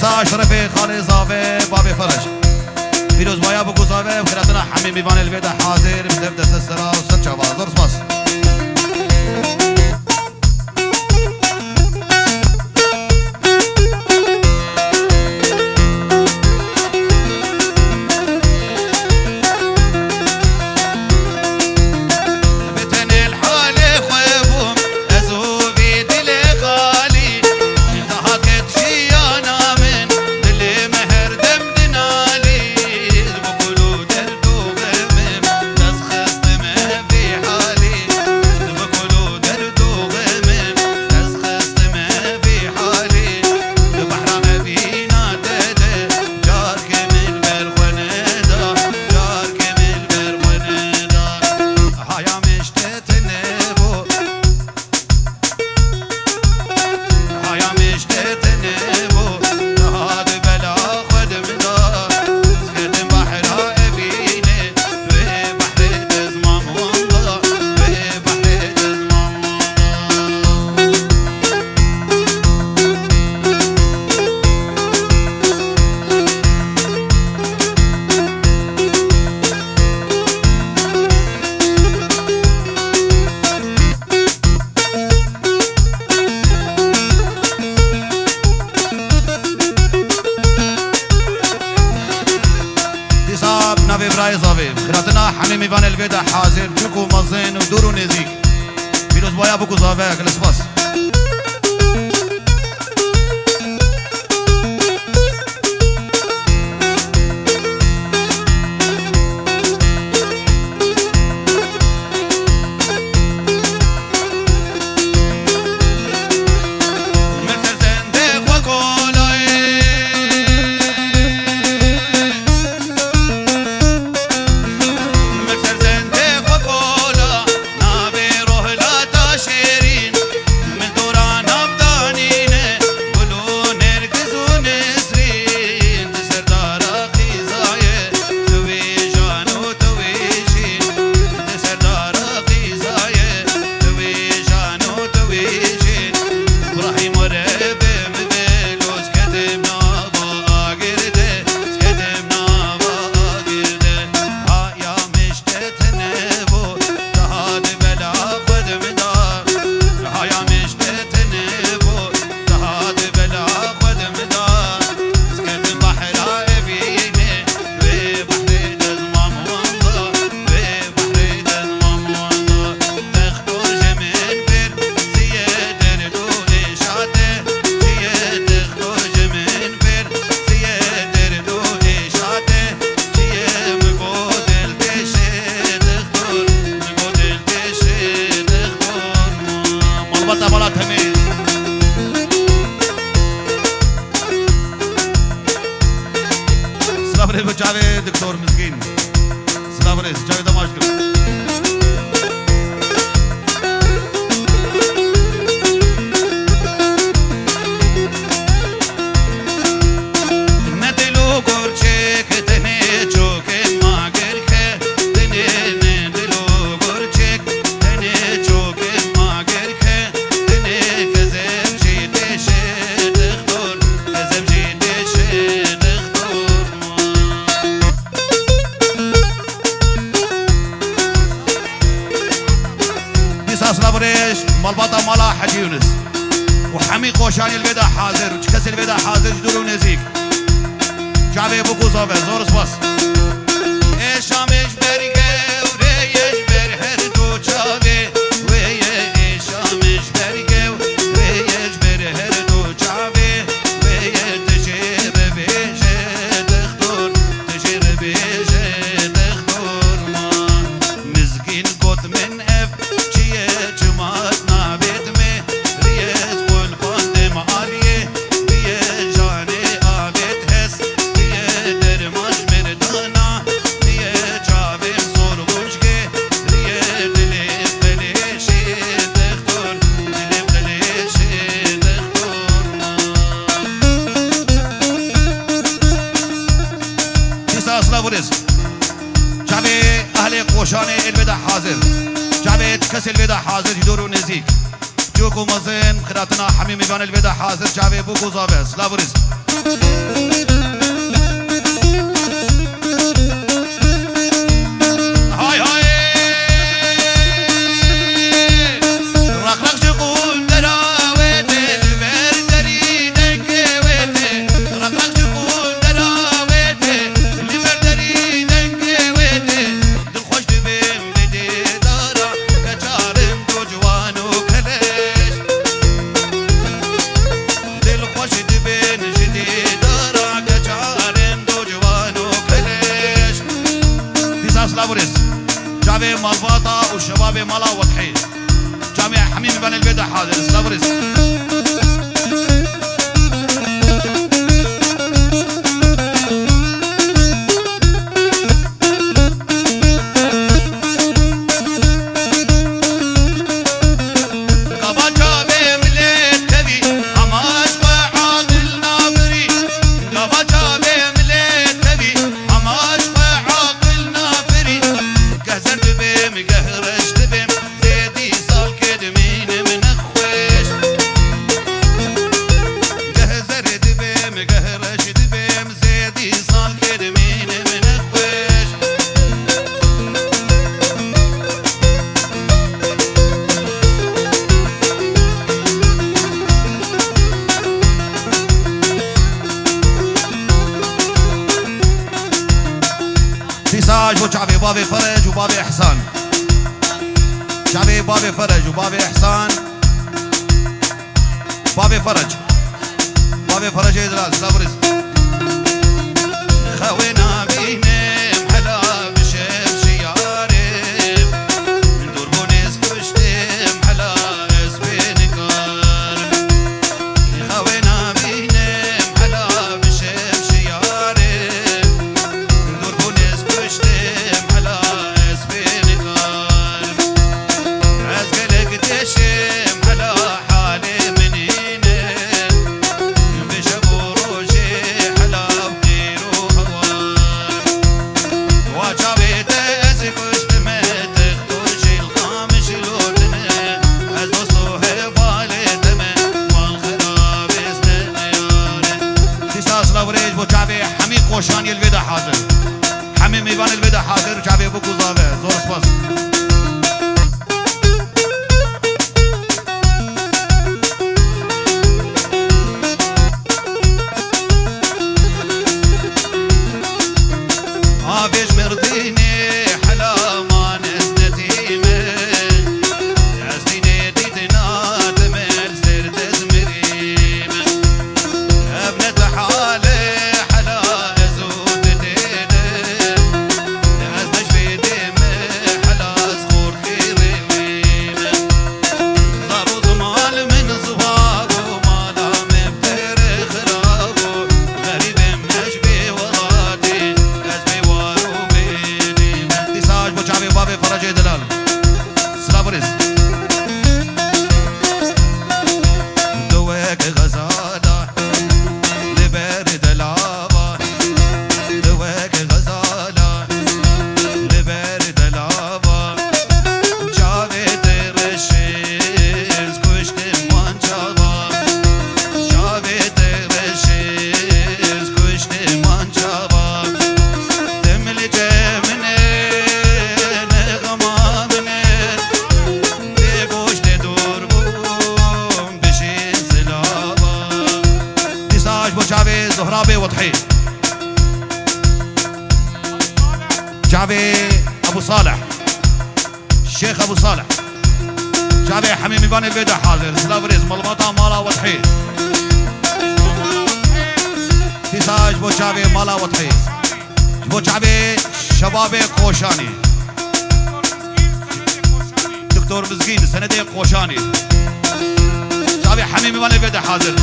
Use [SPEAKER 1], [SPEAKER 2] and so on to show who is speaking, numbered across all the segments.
[SPEAKER 1] دیسا شرفی خانه زاوه بابی فرش پیروز بایا بگو زاوه خیراتنا حمیم بیوان البیت حاضر بدف دست السرا و سر چابا زرس باس های زاوی خیراتنا همه میوان الویدا حاضر چک و مزین و دور و نزدیک پیروز بایا بگو زاوی کلس باس جاوید دکتر مسکین سلام علیکم جاوید دماش کرد مالباطا مالا حجي يونس وحمي قوشاني البيدا حاضر وشكس البيدا حاضر جدولو نزيك جابي بوكو زوبه زورس باس ايشامش بريكه وريش برهر دو جابي ويشامش بريكه وريش برهر دو جابي ويتشير بيجي دختور تشير بيجي دختور ما مزكين قط من اف چیه جماعت نابید می ریت خون پاندم آلیه بیه جانه آبید هست بیه درماش مردانا بیه چاویم زور بوشگه ریه دلیم قلیشی دختور دلیم قلیشی دختور دیسا اصلا بوریز چاوی اهل قوشان البدا حاضر جاوید کسی الویدا حاضر جدور و نزدیک جوک و مزین خیراتنا حمیم میوان الویدا حاضر جاوید بو زاوه سلاوریز های های رقرق جقول دراوید الور دری دنگه ویده رقرق جقول دراوید الور دری دنگه ویده دل خوش دبیم بده جامع مالباطا وشباب مالا وضحي جامع حميم بن البيضة حاضر سلافريس مقهرش دبم زيدي صال كدمين من اخويش تساج بو شعبي بابي فرج وبابي احسان شعبي بابي فرج وبابي احسان بابي فرج بابي فرج يدرس لابرز خوينا بينم حلا بشم شيارم من دربونيز كشتم حلا اسبينكار خوينا بينم حلا بشم شيارم من دربونيز كشتم حلا اسبينكار عزقلك تشم حلا حالي من قوشانی الودا حاضر حمیم میوان الودا حاضر جابه بکو زاوه زور سپاس آبیش مردینی حلا ما نزنتیمه یزدینی دیدنات مر سرد زمریم ابنت حاله زهرابي وضحي جابي ابو صالح الشيخ ابو صالح جابي حميمي بان البيدا حاضر سلافريز ملمطه مالا وضحي تساج بو جابي مالا وضحي بو جابي شبابي قوشاني دكتور مزقين سندي قوشاني جابي حميمي بان البيدا حاضر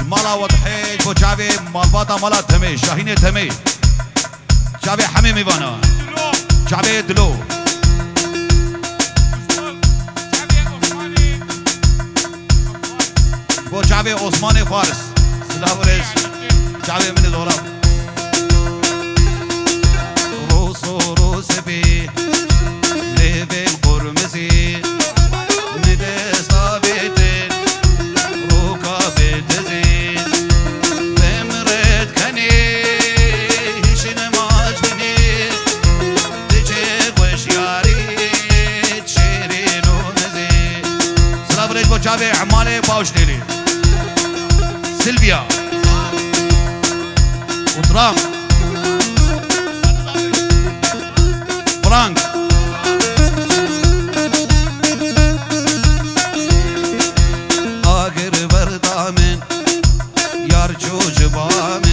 [SPEAKER 1] مالا وضحيج بو جابي مالباطا مالا تمي شاهين تمي جابي حميمي بانا جابي دلو بو جابي عثماني فارس سلاح وريس جابي من الغراب روسو روس بي ليفين قرمزي ندستا بيتين روكا بيتزي جابي عمالي باوش ليلي سيلفيا وترام فرانك آخر بردامن يار جوج بامن